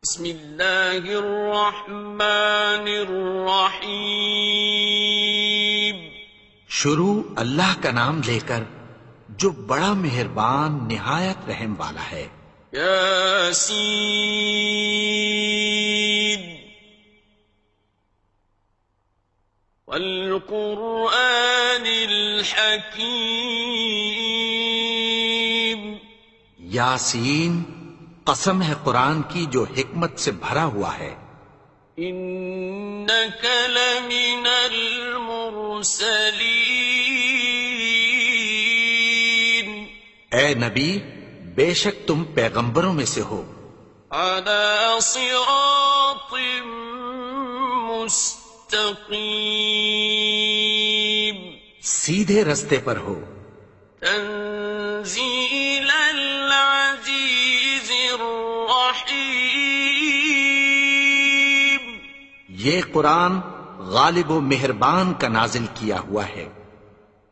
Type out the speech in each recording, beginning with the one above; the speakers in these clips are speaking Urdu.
بسم اللہ الرحمن الرحیم۔ شروع اللہ کا نام لے کر جو بڑا مہربان نہایت رحم والا ہے۔ یاسین والقرآن الحکیم۔ یاسین، قسم ہے قرآن کی جو حکمت سے بھرا ہوا ہے۔ انک لمن المرسلین۔ اے نبی، بے شک تم پیغمبروں میں سے ہو۔ علی صراط مستقیم۔ سیدھے رستے پر ہو۔ تنزیل العزیز الرحیم۔ یہ قرآن غالب و مہربان کا نازل کیا ہوا ہے۔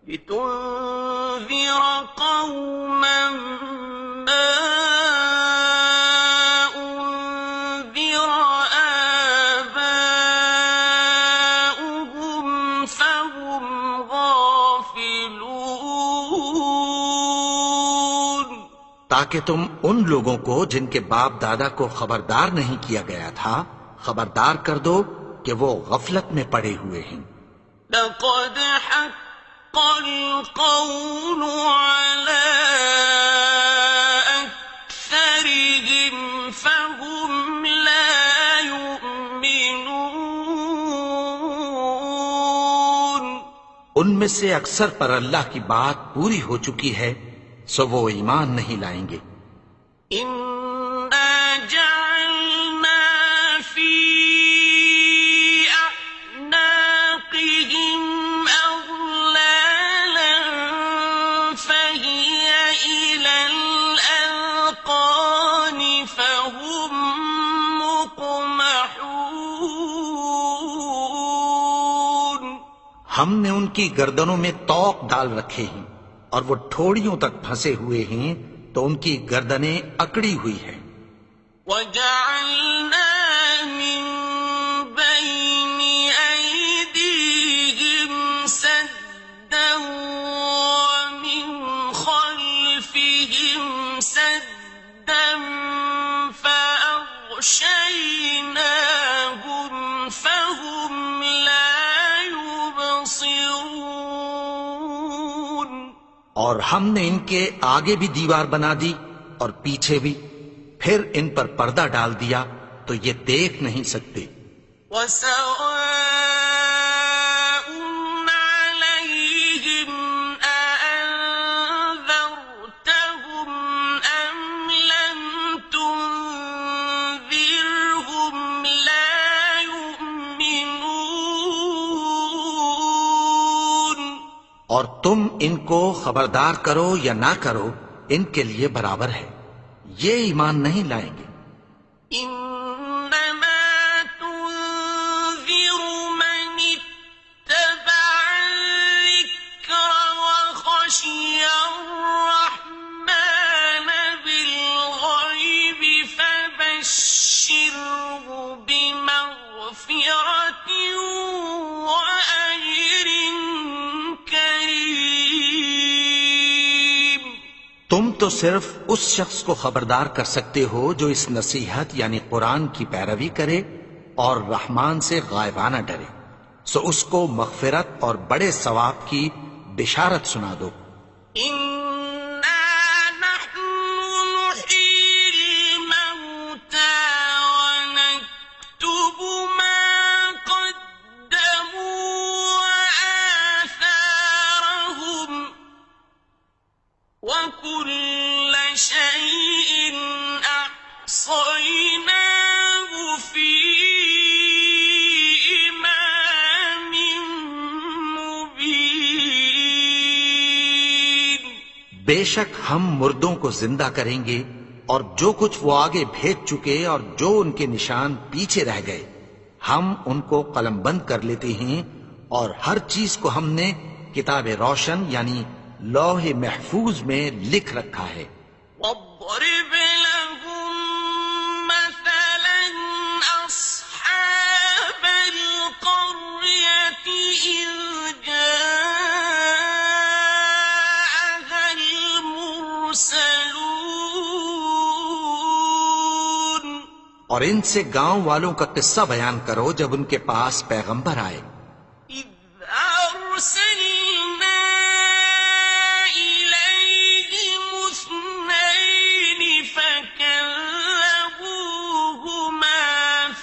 لتنذر قوما ما انذر آباؤهم فهم غافلون۔ تاکہ تم ان لوگوں کو جن کے باپ دادا کو خبردار نہیں کیا گیا تھا خبردار کر دو کہ وہ غفلت میں پڑے ہوئے ہیں۔ لقد حق القول على أكثرهم فهم لا يؤمنون۔ ان میں سے اکثر پر اللہ کی بات پوری ہو چکی ہے سو وہ ایمان نہیں لائیں گے۔ إنا جعلنا في أعناقهم أغلالا فهي إلى الأذقان فهم مقمحون۔ ہم نے ان کی گردنوں میں طوق ڈال رکھے ہیں اور وہ ٹھوڑیوں تک پھنسے ہوئے ہیں تو ان کی گردنیں اکڑی ہوئی ہیں۔ وَجَعَلْنَا مِن بَيْنِ أَيْدِيهِمْ سَدًّا وَمِنْ خَلْفِهِمْ سَدًّا فَأَغْشَيْنَاهُمْ فَهُمْ لَا يُبْصِرُونَ۔ اور ہم نے ان کے آگے بھی دیوار بنا دی اور پیچھے بھی، پھر ان پر پردہ ڈال دیا تو یہ دیکھ نہیں سکتے۔ وَسَوَاءٌ عَلَيْهِمْ أَأَنذَرْتَهُمْ أَمْ لَمْ تُنذِرْهُمْ لَا يُؤْمِنُونَ۔ اور تم ان کو خبردار کرو یا نہ کرو ان کے لیے برابر ہے، یہ ایمان نہیں لائیں گے۔ إنما تنذر من اتبع الذكر وخشي الرحمن بالغيب فبشره بمغفرة وأجر كريم۔ تم تو صرف اس شخص کو خبردار کر سکتے ہو جو اس نصیحت یعنی قرآن کی پیروی کرے اور رحمان سے غائبانہ ڈرے، سو اس کو مغفرت اور بڑے ثواب کی بشارت سنا دو۔ إنا نحن نحيي الموتى ونكتب ما قدموا وآثارهم وكل شيء أحصيناه في إمام مبين۔ بے شک ہم مردوں کو زندہ کریں گے اور جو کچھ وہ آگے بھیج چکے اور جو ان کے نشان پیچھے رہ گئے ہم ان کو قلم بند کر لیتے ہیں، اور ہر چیز کو ہم نے کتاب روشن یعنی لوح محفوظ میں لکھ رکھا ہے۔ واضرب لهم مثلا اور ان سے گاؤں والوں کا قصہ بیان کرو جب ان کے پاس پیغمبر آئے. إذ أرسلنا إليهم اثنين فكذبوهما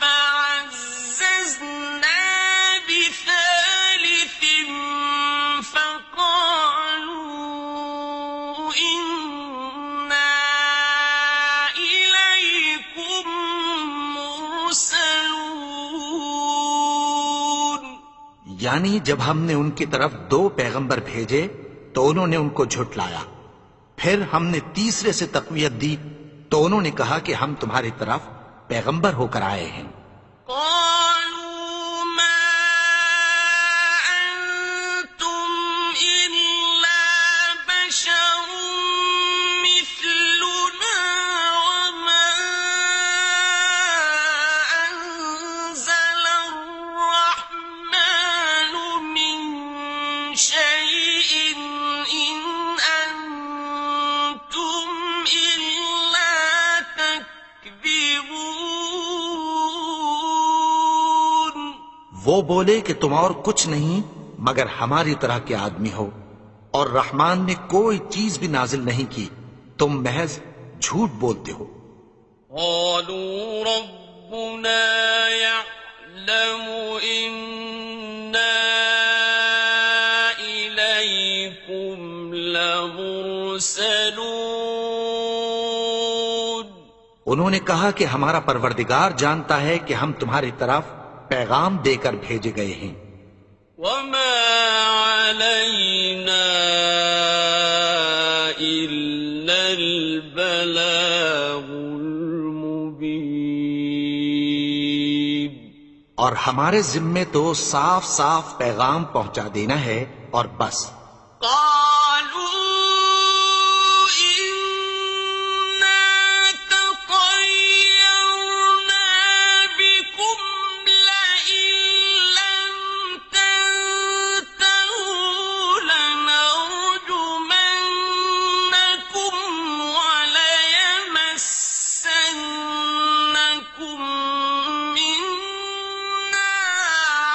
فعززنا بثالث فقالوا إنا إليكم مرسلون. یعنی جب ہم نے ان کی طرف 2 پیغمبر بھیجے تو انہوں نے ان کو جھٹلایا. پھر ہم نے تیسرے سے تقویت دی تو انہوں نے کہا کہ ہم تمہاری طرف پیغمبر ہو کر آئے ہیں. قالوا ما أنتم إلا بشر مثلنا وما أنزل الرحمن من شيء إن أنتم إلا تكذبون. وہ بولے کہ تم اور کچھ نہیں مگر ہماری طرح کے آدمی ہو اور رحمان نے کوئی چیز بھی نازل نہیں کی، تم محض جھوٹ بولتے ہو. قالوا ربنا يعلم إنا إليكم لمرسلون. انہوں نے کہا کہ ہمارا پروردگار جانتا ہے کہ ہم تمہاری طرف پیغام دے کر بھیجے گئے ہیں. وما علينا إلا البلاغ المبين. اور ہمارے ذمے تو صاف صاف پیغام پہنچا دینا ہے اور بس. قالوا إنا تطيرنا بكم لئن لم تنتهوا لنرجمنكم وليمسنكم منا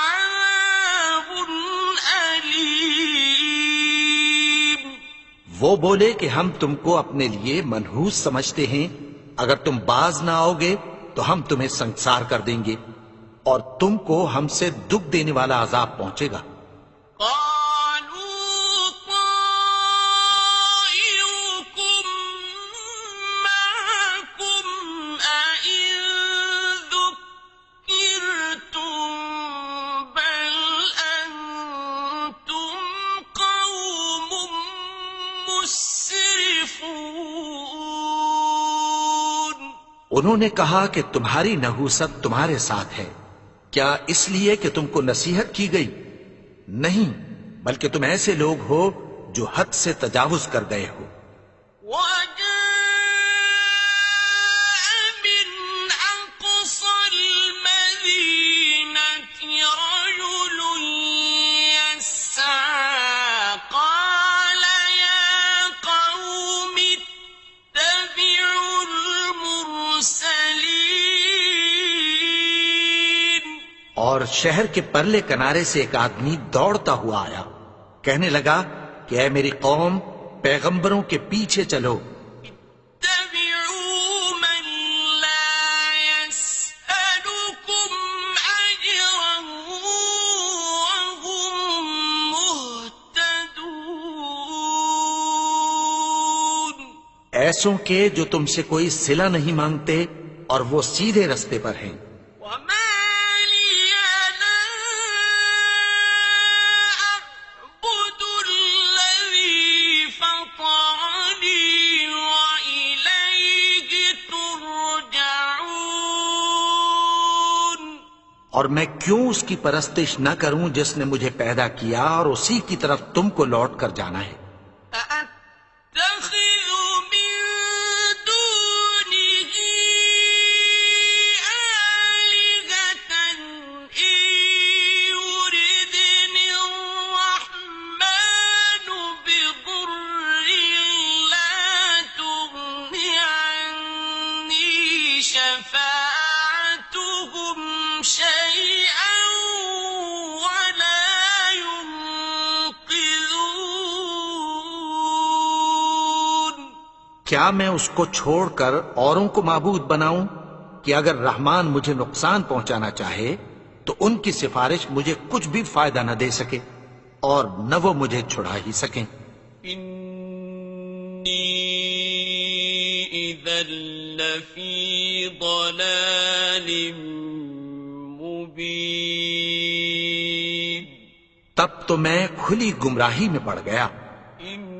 عذاب أليم. وہ بولے کہ ہم تم کو اپنے لیے منحوس سمجھتے ہیں، اگر تم باز نہ آؤ گے تو ہم تمہیں سنسار کر دیں گے اور تم کو ہم سے دکھ دینے والا عذاب پہنچے گا. قالوا طائركم معكم أئن ذكرتم بل أنتم قوم مسرفون. انہوں نے کہا کہ تمہاری نحوست تمہارے ساتھ ہے، کیا اس لیے کہ تم کو نصیحت کی گئی؟ نہیں، بلکہ تم ایسے لوگ ہو جو حد سے تجاوز کر گئے ہو. وجاء من أقصى المدينة رجل يسعى قال يا قوم اتبعوا المرسلين. اور شہر کے پرلے کنارے سے ایک آدمی دوڑتا ہوا آیا، کہنے لگا کہ اے میری قوم، پیغمبروں کے پیچھے چلو. اتبعوا من لا يسألكم أجرا وهم مهتدون. ایسوں کے جو تم سے کوئی صلہ نہیں مانگتے اور وہ سیدھے رستے پر ہیں. وما لي لا أعبد الذي فطرني وإليه ترجعون. اور میں کیوں اس کی پرستش نہ کروں جس نے مجھے پیدا کیا اور اسی کی طرف تم کو لوٹ کر جانا ہے. أأتخذ من دونه آلهة إن يردني الرحمن بضر لا تغن عني شفاعتهم کیا میں اس کو چھوڑ کر اوروں کو معبود بناؤں کہ اگر رحمان مجھے نقصان پہنچانا چاہے تو ان کی سفارش مجھے کچھ بھی فائدہ نہ دے سکے اور نہ وہ مجھے چھڑا ہی سکیں؟ إني إذا لفي ضلال مبين تب تو میں کھلی گمراہی میں پڑ گیا. إني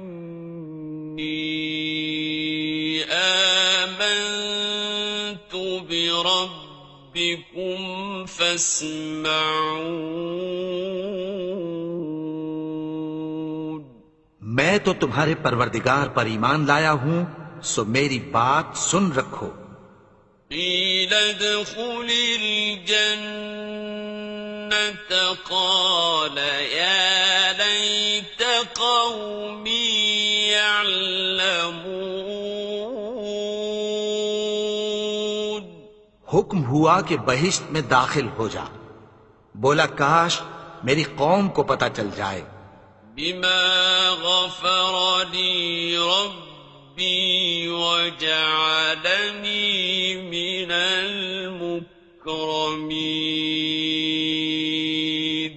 آمنت بربكم فاسمعون. میں تو تمہارے پروردگار پر ایمان لایا ہوں، سو میری بات سن رکھو. قيل ادخل الجنة قال يا ليت قومي يعلمون. حکم ہوا کہ بہشت میں داخل ہو جا. بولا کاش میری قوم کو پتہ چل جائے. بما غفر لي ربي وجعلني من المكرمين.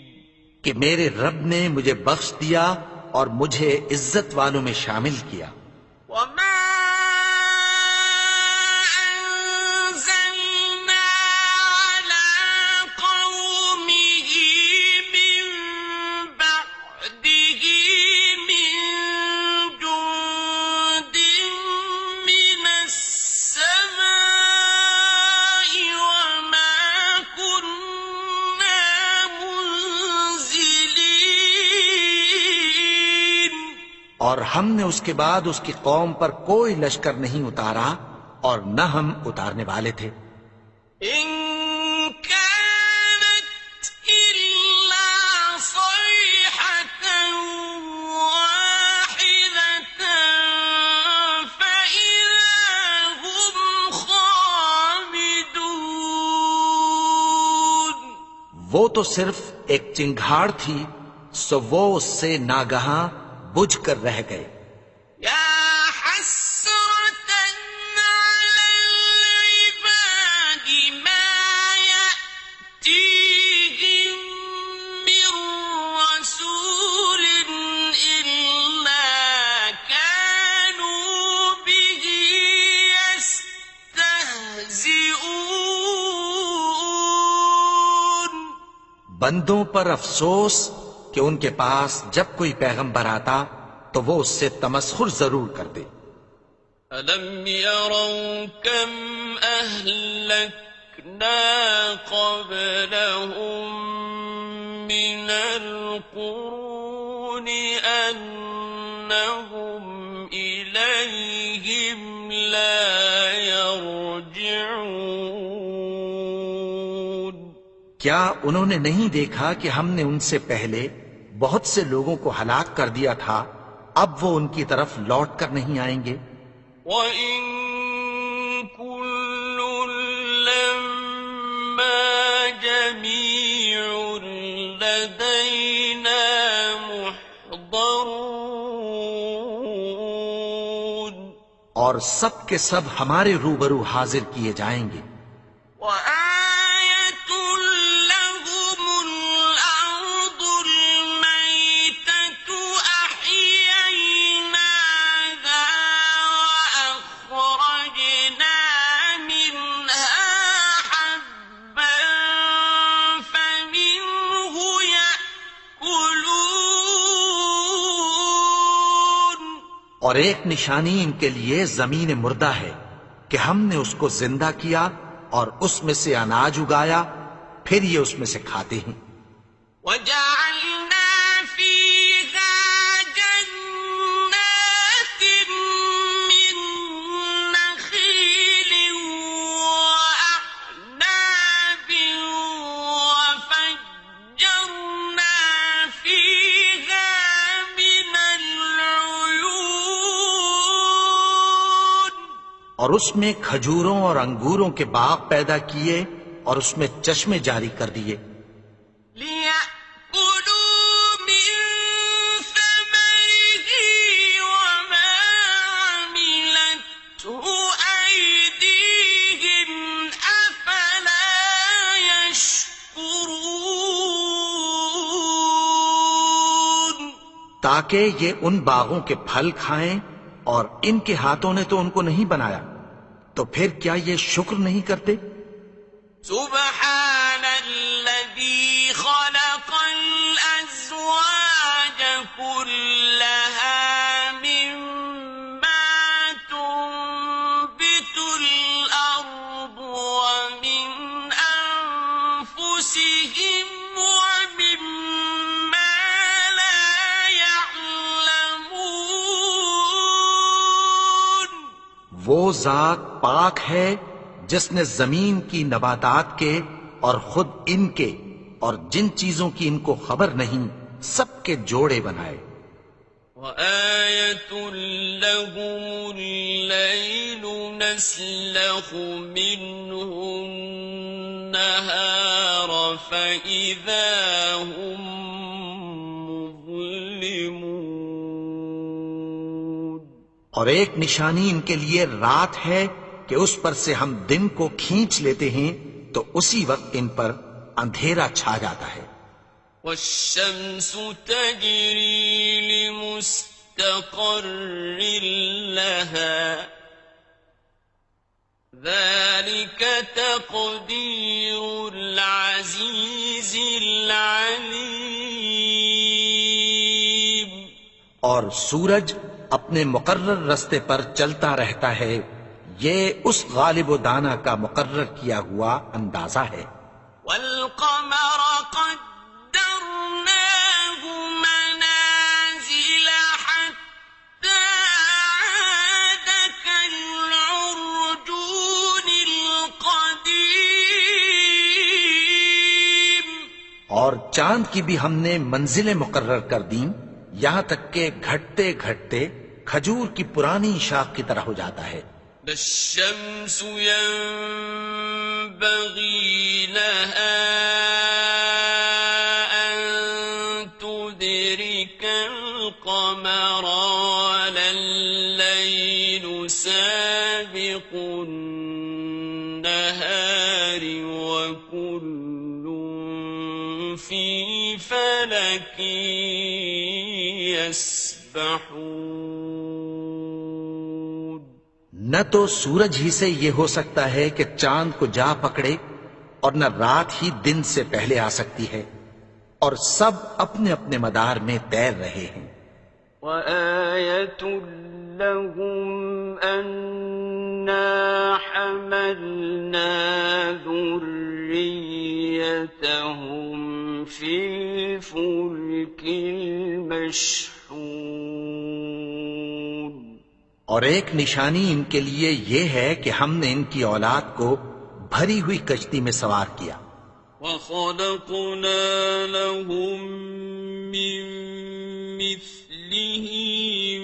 کہ میرے رب نے مجھے بخش دیا اور مجھے عزت والوں میں شامل کیا. وما أنزلنا على قومه من بعده من جند من السماء وما كنا منزلين. اور ہم نے اس کے بعد اس کی قوم پر کوئی لشکر نہیں اتارا اور نہ ہم اتارنے والے تھے. إن كانت إلا صيحة واحدة فإذا هم خامدون. وہ تو صرف ایک چنگھاڑ تھی، سو وہ اس سے ناگہاں بجھ کر رہ گئے. يا حسرة على العباد ما يأتيهم من رسول إلا كانوا به يستهزئون. بندوں پر افسوس کہ ان کے پاس جب کوئی پیغمبر آتا تو وہ اس سے تمسخر ضرور کرتے. ألم يروا كم أهلكنا قبلهم من القرون أنهم إليهم لا يرجعون. کیا انہوں نے نہیں دیکھا کہ ہم نے ان سے پہلے بہت سے لوگوں کو ہلاک کر دیا تھا، اب وہ ان کی طرف لوٹ کر نہیں آئیں گے؟ وَإِن كُلٌّ لَّمَّا جَمِيعٌ لَّدَيْنَا مُحْضَرُونَ. اور سب کے سب ہمارے روبرو حاضر کیے جائیں گے. وَآيَةٌ لَّهُمُ الْأَرْضُ الْمَيْتَةُ أَحْيَيْنَاهَا وَأَخْرَجْنَا مِنْهَا حَبًّا فَمِنْهُ يَأْكُلُونَ. اور ایک نشانی ان کے لیے زمین مردہ ہے کہ ہم نے اس کو زندہ کیا اور اس میں سے اناج اگایا، پھر یہ اس میں سے کھاتے ہیں. وَجَعَلْنَا فِيهَا جَنَّاتٍ مِّن نَّخِيلٍ وَأَعْنَابٍ وَفَجَّرْنَا فِيهَا مِنَ الْعُيُونِ. اور اس میں کھجوروں اور انگوروں کے باغ پیدا کیے اور اس میں چشمے جاری کر دیے. لِيَأْكُلُوا مِن ثَمَرِهِ وَمَا عَمِلَتْهُ تاکہ یہ ان باغوں کے پھل کھائیں، اور ان کے ہاتھوں نے تو ان کو نہیں بنایا، تو پھر کیا یہ شکر نہیں کرتے؟ سبحان الذي خلق الأزواج كلها مما تنبت الأرض ومن أنفسهم ومما لا يعلمون. وہ ذات پاک ہے جس نے زمین کی نباتات کے اور خود ان کے اور جن چیزوں کی ان کو خبر نہیں سب کے جوڑے بنائے. وَآيَةٌ لَهُمُ اللَّيْلُ نَسْلَخُ مِنْهُ النَّهَارَ فَإِذَا هُمْ مُظْلِمُونَ. اور ایک نشانی ان کے لیے رات ہے کہ اس پر سے ہم دن کو کھینچ لیتے ہیں تو اسی وقت ان پر اندھیرا چھا جاتا ہے. وَالشَّمْسُ تَجْرِي لِمُسْتَقَرٍّ لَهَا ذَلِكَ تَقْدِيرُ الْعَزِيزِ الْعَلِيمِ. اور سورج اپنے مقرر رستے پر چلتا رہتا ہے، یہ اس غالب و دانا کا مقرر کیا ہوا اندازہ ہے. وَالْقَمَرَ قَدَّرْنَاهُ مَنَازِلَ حَتَّى عَادَ كَالْعُرْجُونِ الْقَدِيمِ. اور چاند کی بھی ہم نے منزلیں مقرر کر دیں، یہاں تک کہ گھٹتے گھٹتے کھجور کی پرانی شاخ کی طرح ہو جاتا ہے. لا الشمس ينبغي لها أن تدرك القمر ولا الليل سابق النهار وكل في فلك يسبحون. نہ تو سورج ہی سے یہ ہو سکتا ہے کہ چاند کو جا پکڑے، اور نہ رات ہی دن سے پہلے آ سکتی ہے، اور سب اپنے اپنے مدار میں تیر رہے ہیں. وَآيَةٌ لَهُمْ أَنَّا حَمَلْنَا ذُرِّيَّتَهُمْ فِي الْفُلْكِ الْمَشْحُونِ. اور ایک نشانی ان کے لیے یہ ہے کہ ہم نے ان کی اولاد کو بھری ہوئی کشتی میں سوار کیا. وَخَلَقْنَا لَهُم مِّن مِّثْلِهِ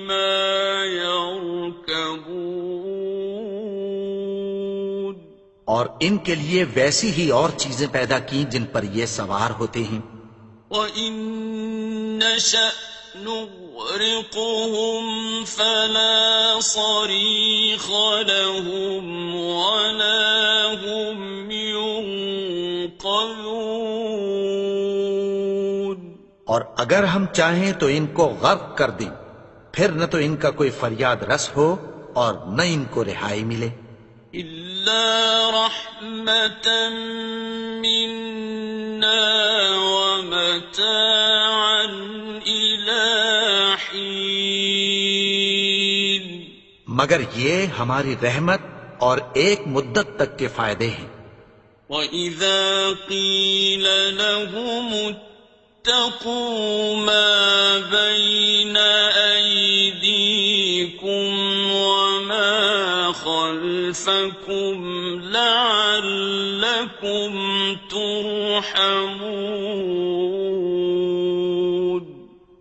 مَا يَرْكَبُونَ. اور ان کے لیے ویسی ہی اور چیزیں پیدا کی جن پر یہ سوار ہوتے ہیں. وَإِن نَّشَأْ نُغْرِقْهُمْ فَلَا صَرِيخَ لَهُمْ وَلَا هُمْ يُنقَذُونَ. اور اگر ہم چاہیں تو ان کو غرق کر دیں، پھر نہ تو ان کا کوئی فریاد رس ہو اور نہ ان کو رہائی ملے. إِلَّا رَحْمَةً مِّنَّا وَمَتَاعًا إِلَىٰ حِينٍ. مگر یہ ہماری رحمت اور ایک مدت تک کے فائدے ہیں. وَإِذَا قِيلَ لَهُمُ اتَّقُوا مَا بَيْنَ أَيْدِيكُمْ وَمَا خَلْفَكُمْ لَعَلَّكُمْ تُرْحَمُونَ.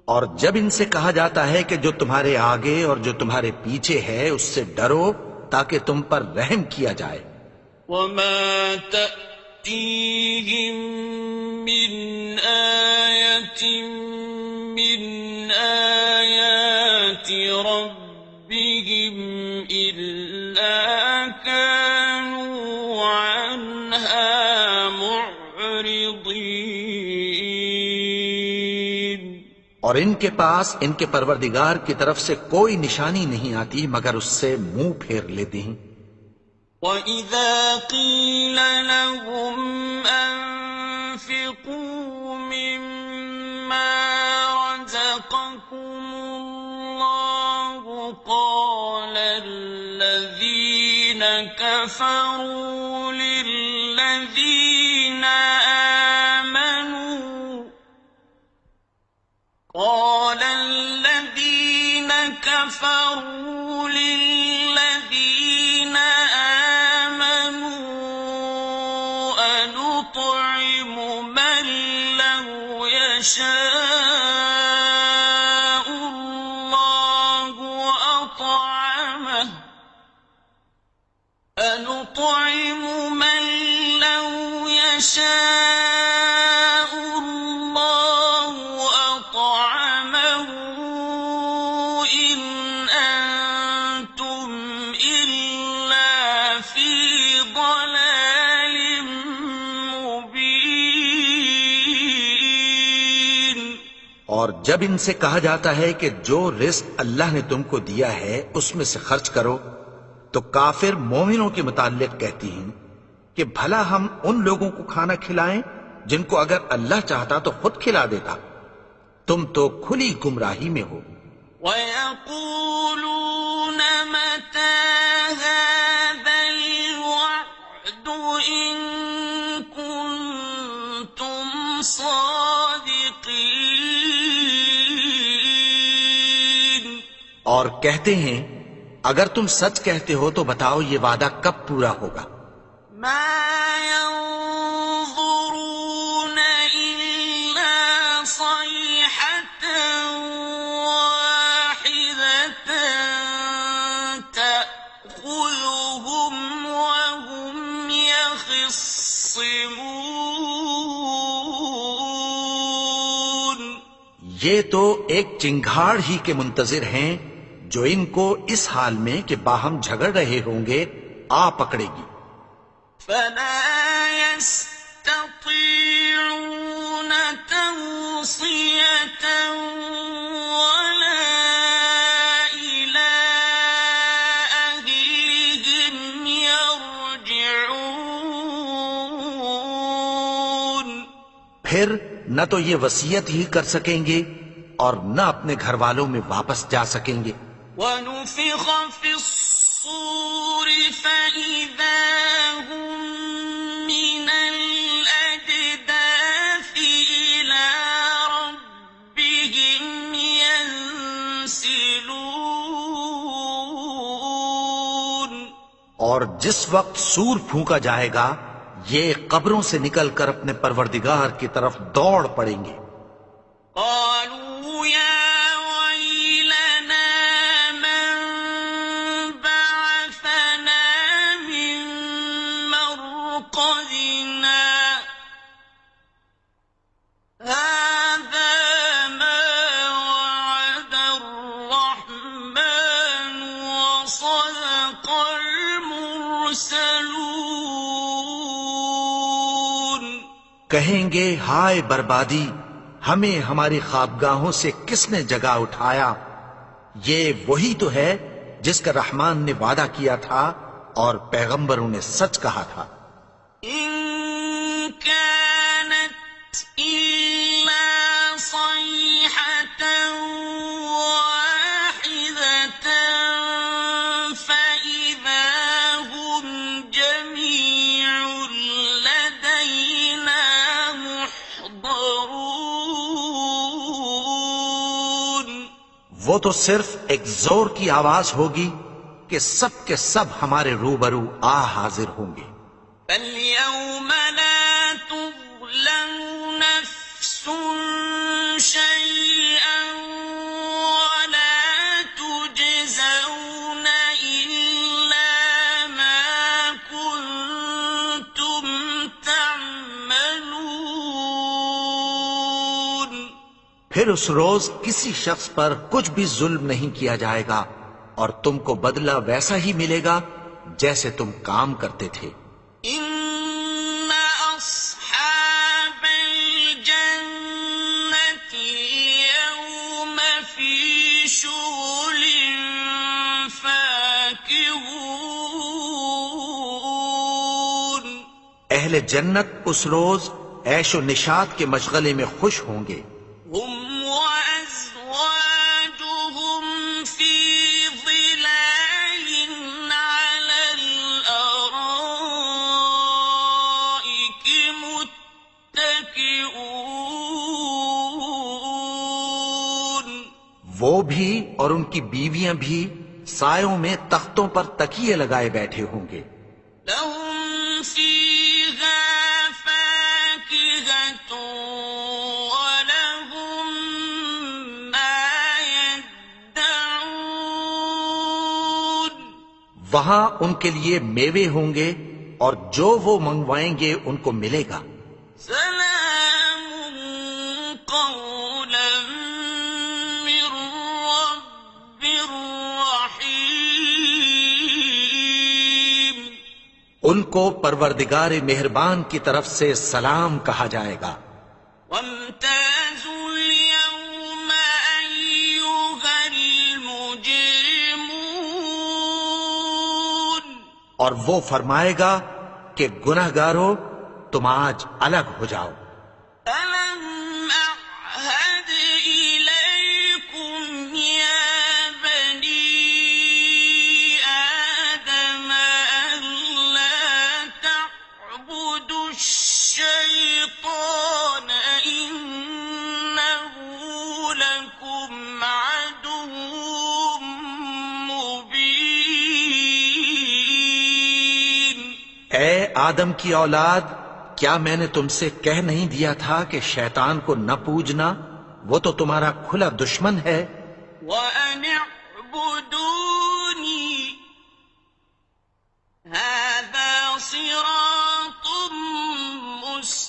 اور جب ان سے کہا جاتا ہے کہ جو تمہارے آگے اور جو تمہارے پیچھے ہے اس سے ڈرو تاکہ تم پر رحم کیا جائے. وَمَا تَأْتِيهِم مِّنْ آيَةٍ مِّنْ آيَاتِ رَبِّهِمْ إِلَّا كَانُوا عَنْهَا معرضين. اور ان کے پاس ان کے پروردگار کی طرف سے کوئی نشانی نہیں آتی مگر اس سے منہ پھیر لیتے ہیں۔ وَإِذَا قِيلَ لَهُمْ أَنفِقُوا مِمَّا رَزَقَكُمُ اللَّهُ قَالَ الَّذِينَ كَفَرُوا لِلَّذِينَ آمَنُوا أَنُطْعِمُ مَن لَّوْ يَشَاءُ اللَّهُ أَطْعَمَهُ إِنْ أَنتُمْ إِلَّا فِي ضَلَالٍ مُّبِينٍ۔ اور جب ان سے کہا جاتا ہے کہ جو رزق اللہ نے تم کو دیا ہے اس میں سے خرچ کرو، تو کافر مومنوں کے متعلق کہتی ہیں کہ بھلا ہم ان لوگوں کو کھانا کھلائیں جن کو اگر اللہ چاہتا تو خود کھلا دیتا، تم تو کھلی گمراہی میں ہو۔ وَيَقُولُونَ مَتَىٰ هَٰذَا الْوَعْدُ إِن كُنتُمْ صَادِقِينَ۔ اور کہتے ہیں اگر تم سچ کہتے ہو تو بتاؤ یہ وعدہ کب پورا ہوگا؟ مَا يَنظُرُونَ إِلَّا صَيْحَةً وَاحِدَةً تَأْخُذُهُمْ وَهُمْ يَخِصِّمُونَ۔ یہ تو ایک چنگھاڑ ہی کے منتظر ہیں جو ان کو اس حال میں کہ باہم جھگڑ رہے ہوں گے آ پکڑے گی۔ فَلَا يَسْتَطِيعُونَ تَوْصِيَةً وَلَا إِلَىٰ أَهْلِهِمْ يَرْجِعُونَ۔ پھر نہ تو یہ وصیت ہی کر سکیں گے اور نہ اپنے گھر والوں میں واپس جا سکیں گے۔ وَنُفِخَ فِي الصُّورِ فَإِذَا هُم مِّنَ الْأَجْدَاثِ إِلَىٰ رَبِّهِمْ يَنسِلُونَ۔ اور جس وقت سور پھونکا جائے گا یہ قبروں سے نکل کر اپنے پروردگار کی طرف دوڑ پڑیں گے۔ قالوا يا ويلنا من بعثنا من مرقدنا هذا ما وعد الرحمن وصدق المرسلون۔ کہیں گے ہائے بربادی، ہمیں ہماری خوابگاہوں سے کس نے جگا اٹھایا؟ یہ وہی تو ہے جس کا رحمان نے وعدہ کیا تھا اور پیغمبروں نے سچ کہا تھا۔ إن كانت إلا صيحة واحدة فإذا هم جميع لدينا محضرون۔ وہ تو صرف ایک زور کی آواز ہوگی کہ سب کے سب ہمارے روبرو آ حاضر ہوں گے۔ فَالْيَوْمَ لَا تُظْلَمُ نَفْسٌ شَيْئًا وَلَا تُجْزَوْنَ إِلَّا مَا كُنتُمْ تَعْمَلُونَ۔ پھر اس روز کسی شخص پر کچھ بھی ظلم نہیں کیا جائے گا اور تم کو بدلہ ویسا ہی ملے گا جیسے تم کام کرتے تھے۔ إِنَّ أَصْحَابَ الْجَنَّةِ الْيَوْمَ اہل جنت اس روز عیش و نشاط کے مشغلے میں خوش ہوں گے. هم وأزواجهم في ظلال على الأرائك متكئون. وہ بھی اور ان کی بیویاں بھی سایوں میں تختوں پر تکیے لگائے بیٹھے ہوں گے. لهم فيها فاكهة ولهم ما يدعون. وہاں ان کے لیے میوے ہوں گے اور جو وہ منگوائیں گے ان کو ملے گا. سلام قولا من رب رحيم. ان کو پروردگار مہربان کی طرف سے سلام کہا جائے گا. وامتازوا اليوم أيها المجرمون. اور وہ فرمائے گا کہ گنہگارو تم آج الگ ہو جاؤ. ألم أعهد إليكم يا بني آدم ألا تعبدوا الشيطان إنه لكم عدو مبين. اے آدم کی اولاد، کیا میں نے تم سے کہہ نہیں دیا تھا کہ شیطان کو نہ پوجنا؟ وہ تو تمہارا کھلا دشمن ہے. وَأَنِ اعْبُدُونِي هَذَا صِرَاطٌ مُسْتَقِيمٌ.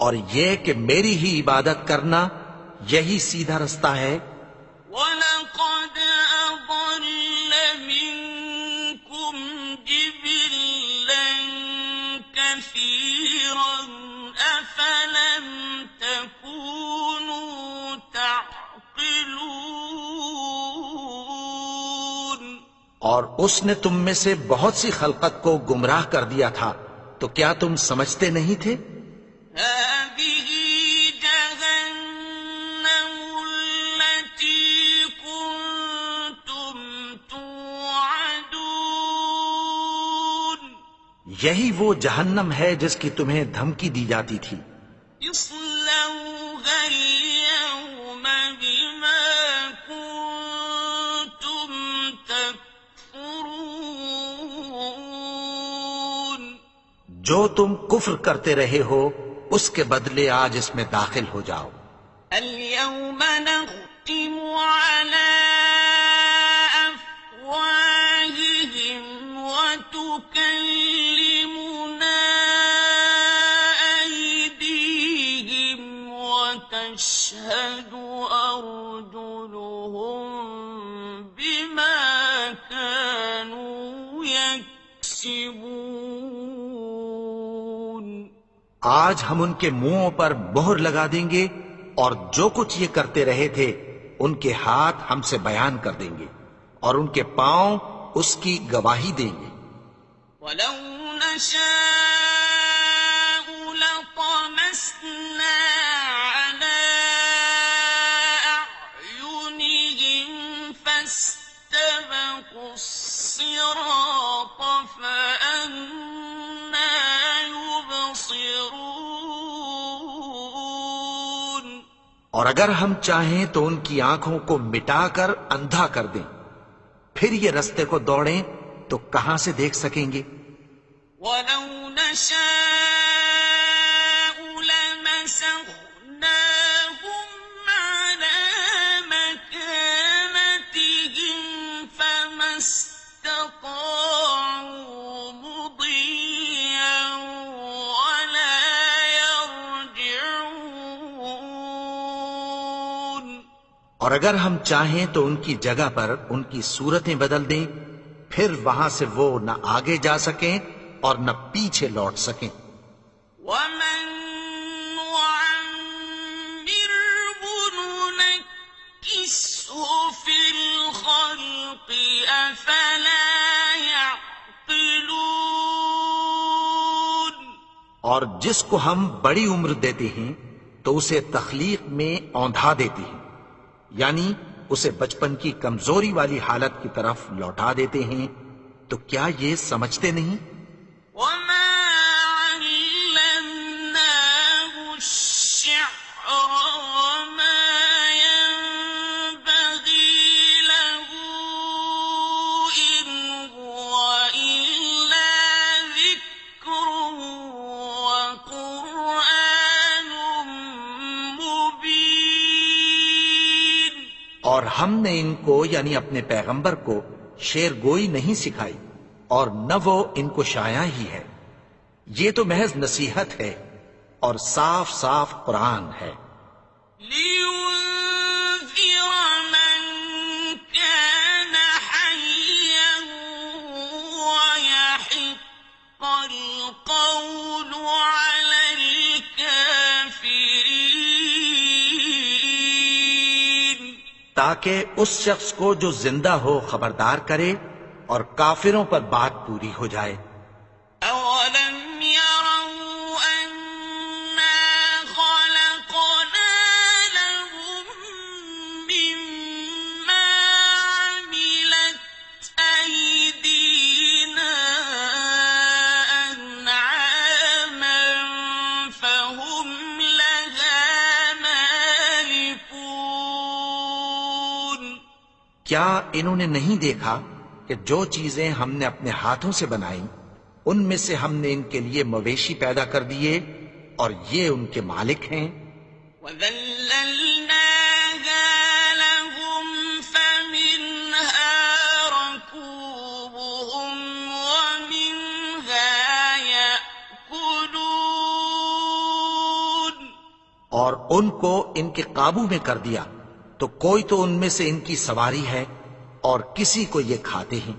اور یہ کہ میری ہی عبادت کرنا یہی سیدھا رستہ ہے. وَلَقَدْ أَضَلَّ مِنكُمْ جِبِلًّا كَثِيرًا أَفَلَمْ تَكُونُوا تَعْقِلُونَ. اور اس نے تم میں سے بہت سی خلقت کو گمراہ کر دیا تھا، تو کیا تم سمجھتے نہیں تھے؟ هذه جهنم التي كنتم توعدون. یہی وہ جہنم ہے جس کی تمہیں دھمکی دی جاتی تھی. اصلوها اليوم بما كنتم تكفرون. جو تم کفر کرتے رہے ہو اس کے بدلے آج اس میں داخل ہو جاؤ. اليوم نختم على أفواههم وتكلمنا أيديهم وتشهد أرجلهم بما كانوا يكسبون. آج ہم ان کے منہوں پر مہر لگا دیں گے اور جو کچھ یہ کرتے رہے تھے ان کے ہاتھ ہم سے بیان کر دیں گے اور ان کے پاؤں اس کی گواہی دیں گے. ولو نشاء لطمسنا على أعينهم فاستبقوا الصراط فأنى يبصرون. اور اگر ہم چاہیں تو ان کی آنکھوں کو مٹا کر اندھا کر دیں، پھر یہ رستے کو دوڑیں تو کہاں سے دیکھ سکیں گے؟ ولو نشاء لمسخناهم على مكانتهم فما استطاعوا مضيا ولا يرجعون. اور اگر ہم چاہیں تو ان کی جگہ پر ان کی صورتیں بدل دیں، پھر وہاں سے وہ نہ آگے جا سکیں اور نہ پیچھے لوٹ سکیں. ومن نعمره ننكسه في الخلق أفلا يعقلون. اور جس کو ہم بڑی عمر دیتے ہیں تو اسے تخلیق میں اوندھا دیتے ہیں، یعنی اسے بچپن کی کمزوری والی حالت کی طرف لوٹا دیتے ہیں، تو کیا یہ سمجھتے نہیں؟ وما علمناه الشعر وما ينبغي له إن هو إلا ذكر وقرآن مبين. اور ہم نے ان کو یعنی اپنے پیغمبر کو شعر گوئی نہیں سکھائی، اور نہ وہ ان کو شایع ہی ہے، یہ تو محض نصیحت ہے اور صاف صاف قرآن ہے، لينذر من كان حيا ويحق القول على الكافرين. تاکہ اس شخص کو جو زندہ ہو خبردار کرے اور کافروں پر بات پوری ہو جائے۔ أولم يروا أنا خلقنا لهم مما عملت أيدينا أنعاما فهم لها مالكون. کیا انہوں نے نہیں دیکھا کہ جو چیزیں ہم نے اپنے ہاتھوں سے بنائیں ان میں سے ہم نے ان کے لیے مویشی پیدا کر دیے اور یہ ان کے مالک ہیں؟ وَذَلَّلْنَاهَا لَهُمْ فَمِنْهَا رَكُوبُهُمْ وَمِنْهَا يَأْكُلُونَ. اور ان کو ان کے قابو میں کر دیا تو کوئی تو ان میں سے ان کی سواری ہے اور کسی کو یہ کھاتے ہیں۔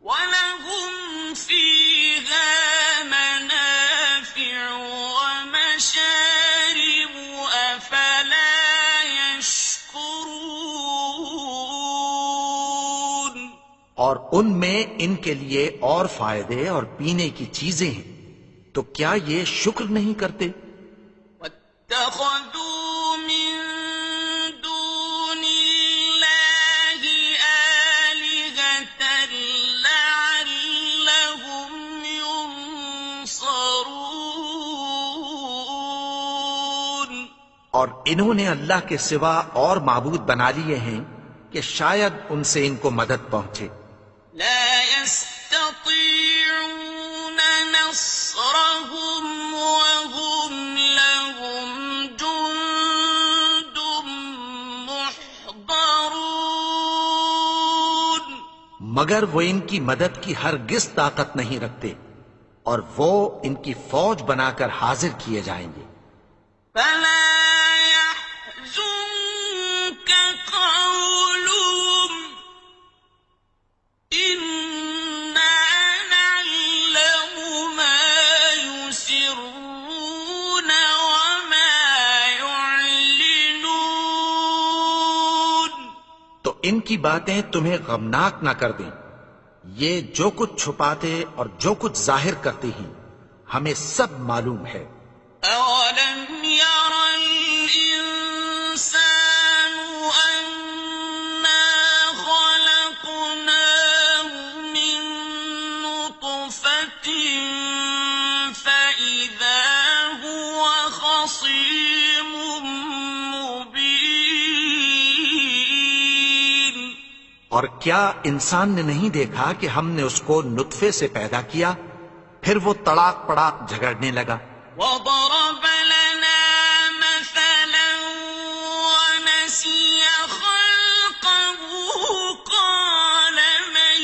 وَلَهُمْ فِيهَا مَنَافِعُ وَمَشَارِبُ أَفَلَا يَشْكُرُونَ. اور ان میں ان کے لیے اور فائدے اور پینے کی چیزیں ہیں، تو کیا یہ شکر نہیں کرتے؟ وَاتَّخَذُوا مِن دُونِ اللَّهِ آلِهَةً لَعَلَّهُمْ يُنصَرُونَ. اور انہوں نے اللہ کے سوا اور معبود بنا لیے ہیں کہ شاید ان سے ان کو مدد پہنچے۔ لا يستطيعون نصرهم وهم لهم جند محضرون. مگر وہ ان کی مدد کی ہرگز طاقت نہیں رکھتے، اور وہ ان کی فوج بنا کر حاضر کیے جائیں گے۔ فلا يحزنك قولهم إنا نعلم ما يسرون وما يعلنون. تو ان کی باتیں تمہیں غمناک نہ کر دیں، یہ جو کچھ چھپاتے اور جو کچھ ظاہر کرتے ہیں ہمیں سب معلوم ہے۔ أولم ير الإنسان أنا خلقناه من نطفة فإذا هو خصيم مبين. اور کیا انسان نے نہیں دیکھا کہ ہم نے اس کو نطفے سے پیدا کیا، پھر وہ تڑاک پڑاک جھگڑنے لگا۔ وضرب لنا مثلا ونسي خلقه قال من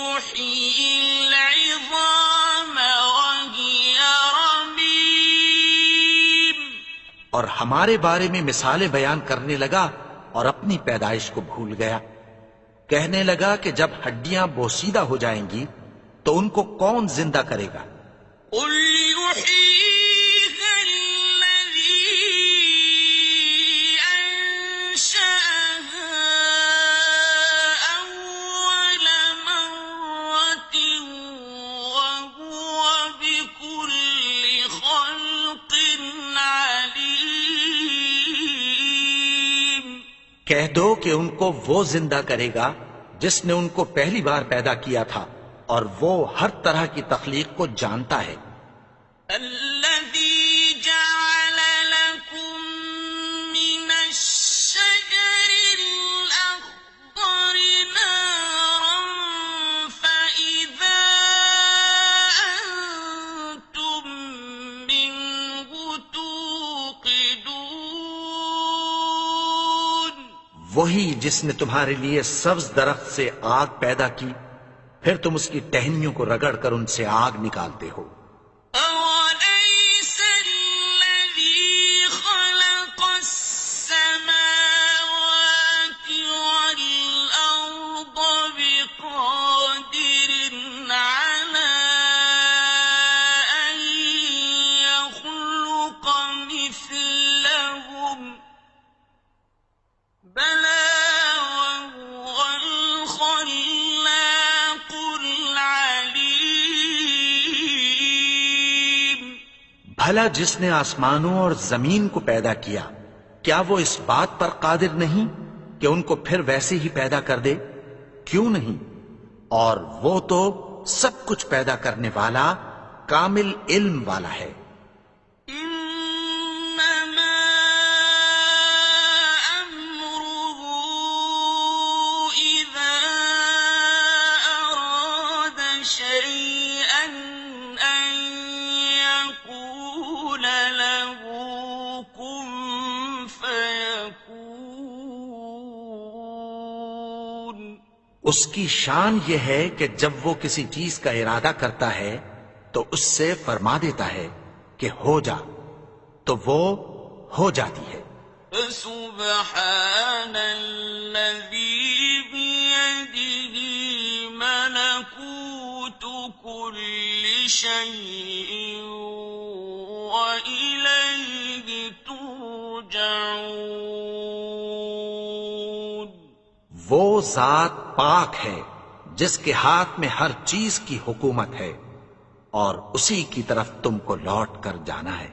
يحيي العظام وهي رميم. اور ہمارے بارے میں مثالیں بیان کرنے لگا اور اپنی پیدائش کو بھول گیا۔ کہنے لگا کہ جب ہڈیاں بوسیدہ ہو جائیں گی تو ان کو کون زندہ کرے گا؟ قل يحييها الذي أنشأها أول مرة وهو بكل کہہ دو کہ ان کو وہ زندہ کرے گا جس نے ان کو پہلی بار پیدا کیا تھا، اور وہ ہر طرح کی تخلیق کو جانتا ہے۔ الذي جعل لكم من الشجر الأخضر نارا فإذا أنتم منه توقدون، وہی جس نے تمہارے لیے سبز درخت سے آگ پیدا کی، پھر تم اس کی ٹہنیوں کو رگڑ کر ان سے آگ نکالتے ہو۔ أوليس الذي خلق السماوات والأرض بقادر على أن يخلق مثلهم؟ بلى وهو الخلاق العليم۔ بھلا جس نے آسمانوں اور زمین کو پیدا کیا، کیا وہ اس بات پر قادر نہیں کہ ان کو پھر ویسے ہی پیدا کر دے؟ کیوں نہیں؟ اور وہ تو سب کچھ پیدا کرنے والا، کامل علم والا ہے۔ إنما أمره إذا أراد شيئا أن يقول له كن فيكون۔ اس کی شان یہ ہے کہ جب وہ کسی چیز کا ارادہ کرتا ہے تو اس سے فرما دیتا ہے کہ ہو جا، تو وہ ہو جاتی ہے۔ فسبحان الذي بيده ملكوت كل شيء وإليه ترجعون۔ وہ ذات پاک ہے جس کے ہاتھ میں ہر چیز کی حکومت ہے، اور اسی کی طرف تم کو لوٹ کر جانا ہے۔